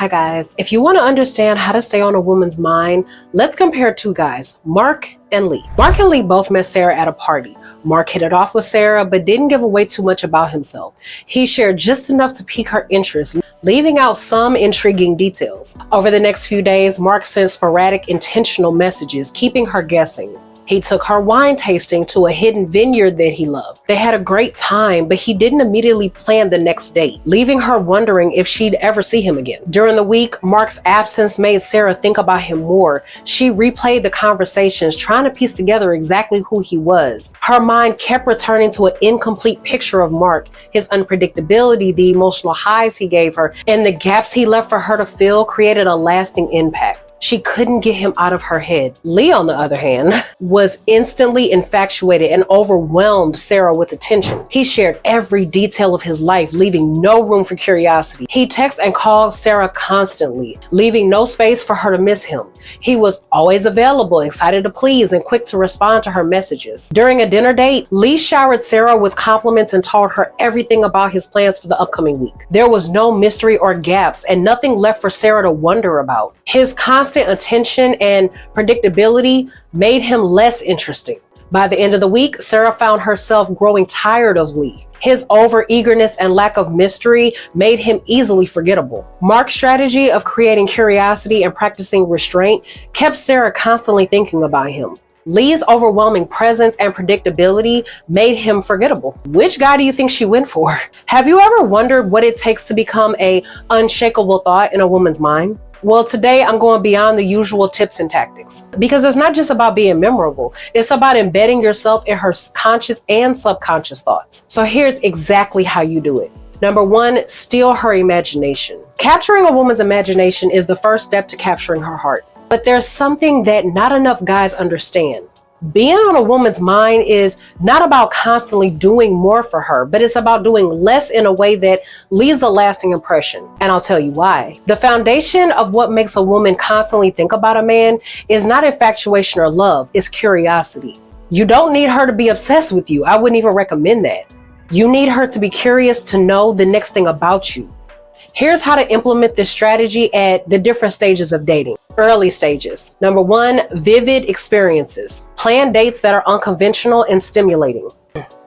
Hi guys, if you want to understand how to stay on a woman's mind, let's compare two guys, Mark and Lee. Mark and Lee both met Sarah at a party. Mark hit it off with Sarah, but didn't give away too much about himself. He shared just enough to pique her interest, leaving out some intriguing details. Over the next few days, Mark sent sporadic, intentional messages, keeping her guessing. He took her wine tasting to a hidden vineyard that he loved. They had a great time, but he didn't immediately plan the next date, leaving her wondering if she'd ever see him again. During the week, Mark's absence made Sarah think about him more. She replayed the conversations, trying to piece together exactly who he was. Her mind kept returning to an incomplete picture of Mark, his unpredictability, the emotional highs he gave her, and the gaps he left for her to fill created a lasting impact. She couldn't get him out of her head. Lee, on the other hand, was instantly infatuated and overwhelmed Sarah with attention. He shared every detail of his life, leaving no room for curiosity. He texted and called Sarah constantly, leaving no space for her to miss him. He was always available, excited to please, and quick to respond to her messages. During a dinner date, Lee showered Sarah with compliments and told her everything about his plans for the upcoming week. There was no mystery or gaps, and nothing left for Sarah to wonder about. His constant attention and predictability made him less interesting. By the end of the week, Sarah found herself growing tired of Lee. His over-eagerness and lack of mystery made him easily forgettable. Mark's strategy of creating curiosity and practicing restraint kept Sarah constantly thinking about him. Lee's overwhelming presence and predictability made him forgettable. Which guy do you think she went for? Have you ever wondered what it takes to become an unshakable thought in a woman's mind? Well, today I'm going beyond the usual tips and tactics, because it's not just about being memorable. It's about embedding yourself in her conscious and subconscious thoughts. So here's exactly how you do it. Number one, steal her imagination. Capturing a woman's imagination is the first step to capturing her heart. But there's something that not enough guys understand. Being on a woman's mind is not about constantly doing more for her, but it's about doing less in a way that leaves a lasting impression. And I'll tell you why. The foundation of what makes a woman constantly think about a man is not infatuation or love, it's curiosity. You don't need her to be obsessed with you. I wouldn't even recommend that. You need her to be curious to know the next thing about you. Here's how to implement this strategy at the different stages of dating. Early stages. Number one, vivid experiences. Plan dates that are unconventional and stimulating.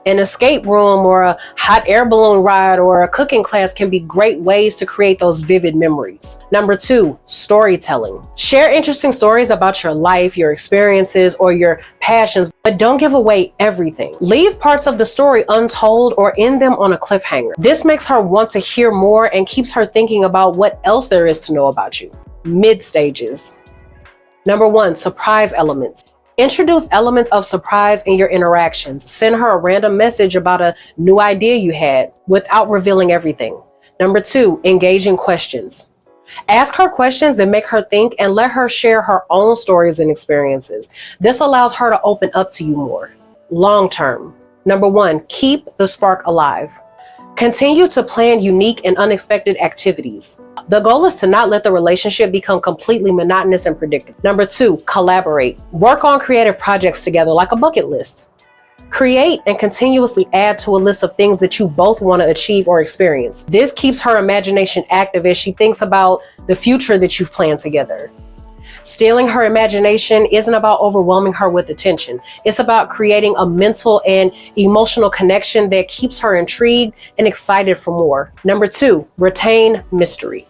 An escape room or a hot air balloon ride or a cooking class can be great ways to create those vivid memories. Number two, storytelling. Share interesting stories about your life, your experiences, or your passions, but don't give away everything. Leave parts of the story untold or end them on a cliffhanger. This makes her want to hear more and keeps her thinking about what else there is to know about you. Mid stages. Number one, surprise elements. Introduce elements of surprise in your interactions. Send her a random message about a new idea you had without revealing everything. Number two, engaging questions. Ask her questions that make her think and let her share her own stories and experiences. This allows her to open up to you more. Long term. Number one, keep the spark alive. Continue to plan unique and unexpected activities. The goal is to not let the relationship become completely monotonous and predictable. Number two, collaborate. Work on creative projects together like a bucket list. Create and continuously add to a list of things that you both want to achieve or experience. This keeps her imagination active as she thinks about the future that you've planned together. Stealing her imagination isn't about overwhelming her with attention. It's about creating a mental and emotional connection that keeps her intrigued and excited for more. Number two, retain mystery.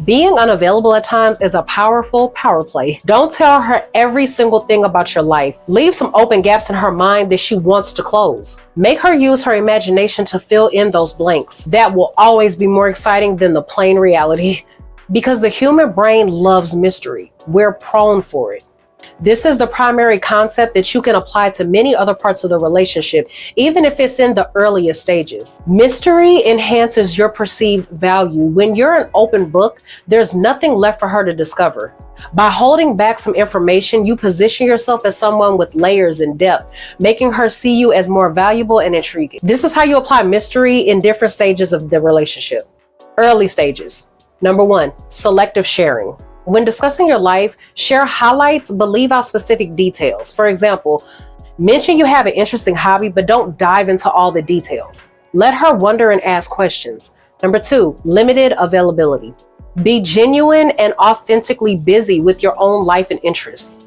Being unavailable at times is a powerful power play. Don't tell her every single thing about your life. Leave some open gaps in her mind that she wants to close. Make her use her imagination to fill in those blanks. That will always be more exciting than the plain reality. Because the human brain loves mystery. We're prone for it. This is the primary concept that you can apply to many other parts of the relationship, even if it's in the earliest stages. Mystery enhances your perceived value. When you're an open book, there's nothing left for her to discover. By holding back some information, you position yourself as someone with layers and depth, making her see you as more valuable and intriguing. This is how you apply mystery in different stages of the relationship. Early stages. Number one, selective sharing. When discussing your life, share highlights, but leave out specific details. For example, mention you have an interesting hobby, but don't dive into all the details. Let her wonder and ask questions. Number two, limited availability. Be genuine and authentically busy with your own life and interests.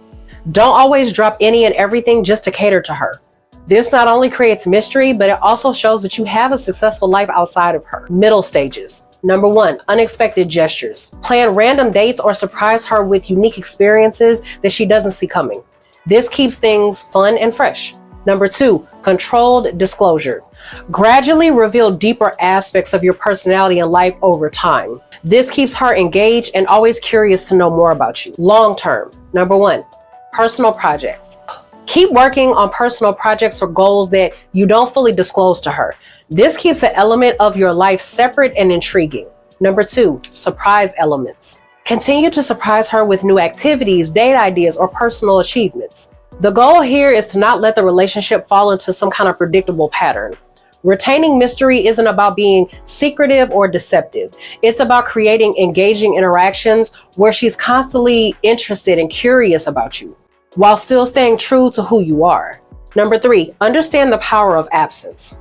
Don't always drop any and everything just to cater to her. This not only creates mystery, but it also shows that you have a successful life outside of her. Middle stages. Number 1, unexpected gestures. Plan random dates or surprise her with unique experiences that she doesn't see coming. This keeps things fun and fresh. Number 2, controlled disclosure. Gradually reveal deeper aspects of your personality and life over time. This keeps her engaged and always curious to know more about you. Long term. Number 1, personal projects. Keep working on personal projects or goals that you don't fully disclose to her. This keeps an element of your life separate and intriguing. Number 2, surprise elements. Continue to surprise her with new activities, date ideas, or personal achievements. The goal here is to not let the relationship fall into some kind of predictable pattern. Retaining mystery isn't about being secretive or deceptive. It's about creating engaging interactions where she's constantly interested and curious about you, while still staying true to who you are. Number 3, understand the power of absence.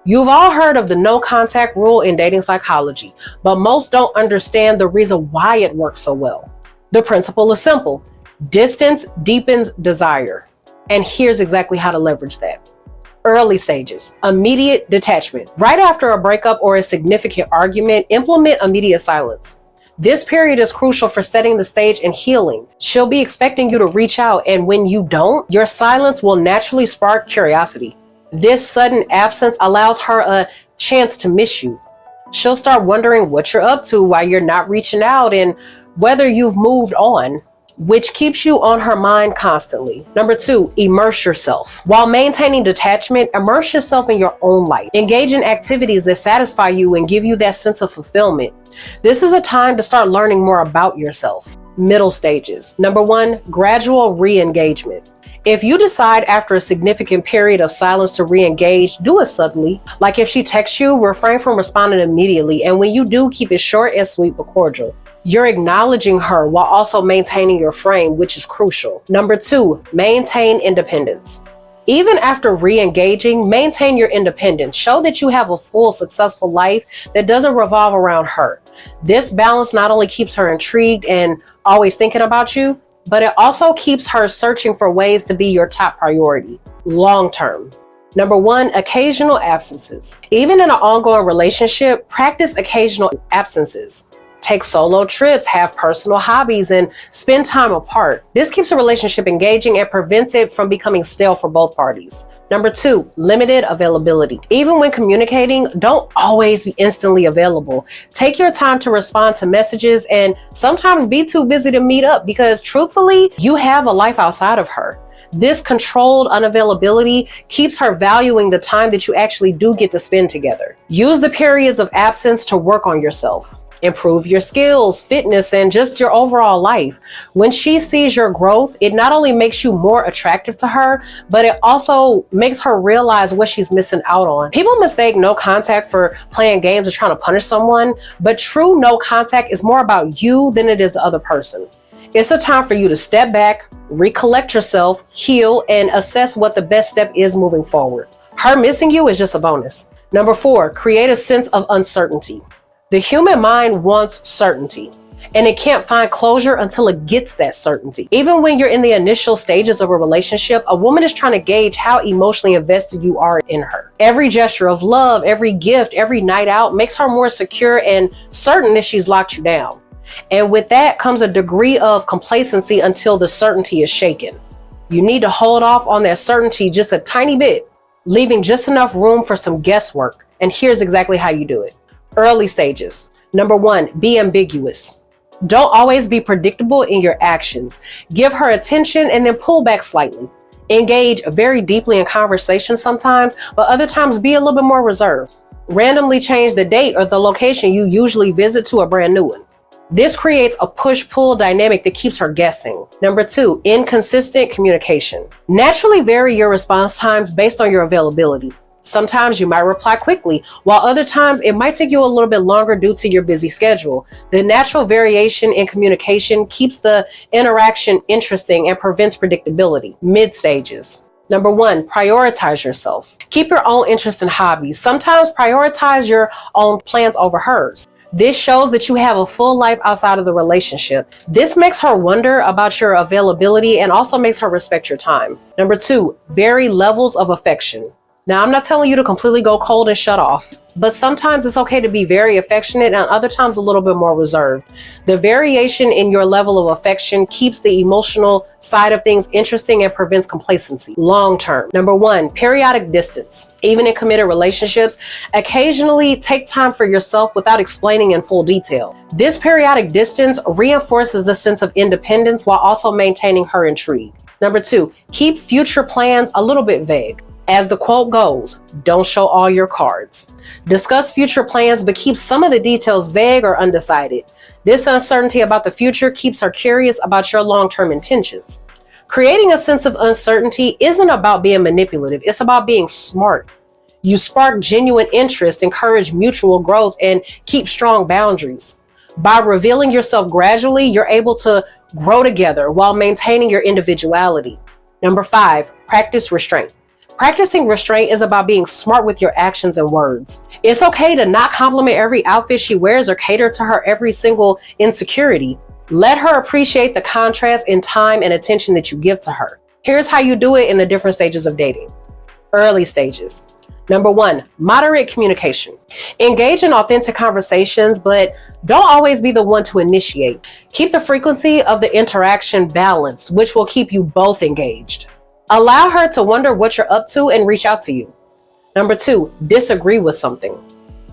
You've all heard of the no contact rule in dating psychology, but most don't understand the reason why it works so well. The principle is simple. Distance deepens desire. And here's exactly how to leverage that. Early stages, immediate detachment. Right after a breakup or a significant argument, implement immediate silence. This period is crucial for setting the stage and healing. She'll be expecting you to reach out, and when you don't, your silence will naturally spark curiosity. This sudden absence allows her a chance to miss you. She'll start wondering what you're up to, why you're not reaching out, and whether you've moved on, which keeps you on her mind constantly. Number 2, immerse yourself. While maintaining detachment, immerse yourself in your own life. Engage in activities that satisfy you and give you that sense of fulfillment. This is a time to start learning more about yourself. Middle stages. Number 1, gradual re-engagement. If you decide after a significant period of silence to re-engage, do it subtly. Like if she texts you, refrain from responding immediately. And when you do, keep it short and sweet but cordial. You're acknowledging her while also maintaining your frame, which is crucial. Number 2, maintain independence. Even after re-engaging, maintain your independence. Show that you have a full, successful life that doesn't revolve around her. This balance not only keeps her intrigued and always thinking about you, but it also keeps her searching for ways to be your top priority, long term. Number 1, occasional absences. Even in an ongoing relationship, practice occasional absences. Take solo trips, have personal hobbies, and spend time apart. This keeps a relationship engaging and prevents it from becoming stale for both parties. Number 2, limited availability. Even when communicating, don't always be instantly available. Take your time to respond to messages and sometimes be too busy to meet up because truthfully, you have a life outside of her. This controlled unavailability keeps her valuing the time that you actually do get to spend together. Use the periods of absence to work on yourself. Improve your skills, fitness, and just your overall life. When she sees your growth, it not only makes you more attractive to her, but it also makes her realize what she's missing out on. People mistake no contact for playing games or trying to punish someone, but true no contact is more about you than it is the other person. It's a time for you to step back, recollect yourself, heal, and assess what the best step is moving forward. Her missing you is just a bonus. Number 4, create a sense of uncertainty. The human mind wants certainty, and it can't find closure until it gets that certainty. Even when you're in the initial stages of a relationship, a woman is trying to gauge how emotionally invested you are in her. Every gesture of love, every gift, every night out makes her more secure and certain that she's locked you down. And with that comes a degree of complacency until the certainty is shaken. You need to hold off on that certainty just a tiny bit, leaving just enough room for some guesswork. And here's exactly how you do it. Early stages. Number 1, be ambiguous. Don't always be predictable in your actions. Give her attention and then pull back slightly. Engage very deeply in conversation sometimes, but other times be a little bit more reserved. Randomly change the date or the location you usually visit to a brand new one. This creates a push-pull dynamic that keeps her guessing. Number 2, inconsistent communication. Naturally vary your response times based on your availability. Sometimes you might reply quickly, while other times it might take you a little bit longer due to your busy schedule. The natural variation in communication keeps the interaction interesting and prevents predictability. Mid stages. Number 1, prioritize yourself. Keep your own interests and hobbies. Sometimes prioritize your own plans over hers. This shows that you have a full life outside of the relationship. This makes her wonder about your availability and also makes her respect your time. Number 2, vary levels of affection. Now, I'm not telling you to completely go cold and shut off, but sometimes it's okay to be very affectionate and other times a little bit more reserved. The variation in your level of affection keeps the emotional side of things interesting and prevents complacency. Long term. Number 1, periodic distance. Even in committed relationships, occasionally take time for yourself without explaining in full detail. This periodic distance reinforces the sense of independence while also maintaining her intrigue. Number 2, keep future plans a little bit vague. As the quote goes, don't show all your cards. Discuss future plans, but keep some of the details vague or undecided. This uncertainty about the future keeps her curious about your long-term intentions. Creating a sense of uncertainty isn't about being manipulative. It's about being smart. You spark genuine interest, encourage mutual growth, and keep strong boundaries. By revealing yourself gradually, you're able to grow together while maintaining your individuality. Number 5, practice restraint. Practicing restraint is about being smart with your actions and words. It's okay to not compliment every outfit she wears or cater to her every single insecurity. Let her appreciate the contrast in time and attention that you give to her. Here's how you do it in the different stages of dating. Early stages. Number 1, moderate communication. Engage in authentic conversations, but don't always be the one to initiate. Keep the frequency of the interaction balanced, which will keep you both engaged. Allow her to wonder what you're up to and reach out to you. Number 2, disagree with something.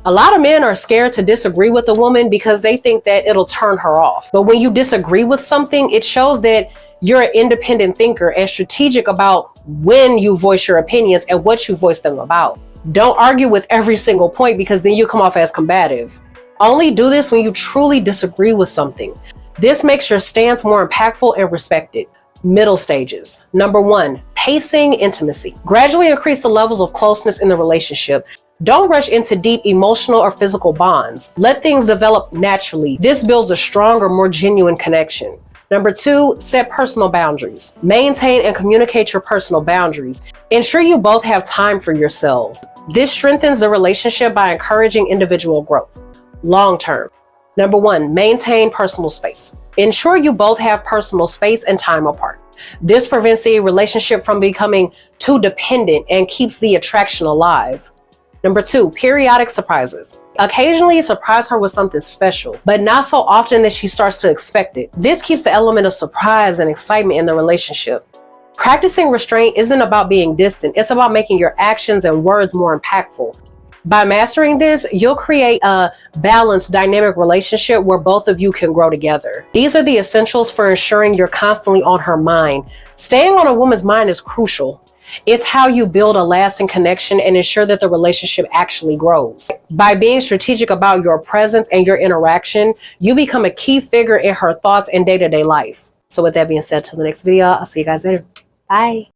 A lot of men are scared to disagree with a woman because they think that it'll turn her off. But when you disagree with something, it shows that you're an independent thinker and strategic about when you voice your opinions and what you voice them about. Don't argue with every single point because then you come off as combative. Only do this when you truly disagree with something. This makes your stance more impactful and respected. Middle stages. Number 1, pacing intimacy. Gradually increase the levels of closeness in the relationship. Don't rush into deep emotional or physical bonds. Let things develop naturally. This builds a stronger, more genuine connection. Number 2, set personal boundaries. Maintain and communicate your personal boundaries. Ensure you both have time for yourselves. This strengthens the relationship by encouraging individual growth. Long term. Number 1, maintain personal space. Ensure you both have personal space and time apart. This prevents the relationship from becoming too dependent and keeps the attraction alive. Number 2, periodic surprises. Occasionally surprise her with something special, but not so often that she starts to expect it. This keeps the element of surprise and excitement in the relationship. Practicing restraint isn't about being distant. It's about making your actions and words more impactful. By mastering this, you'll create a balanced, dynamic relationship where both of you can grow together. These are the essentials for ensuring you're constantly on her mind. Staying on a woman's mind is crucial. It's how you build a lasting connection and ensure that the relationship actually grows. By being strategic about your presence and your interaction, you become a key figure in her thoughts and day-to-day life. So with that being said, till the next video, I'll see you guys later. Bye.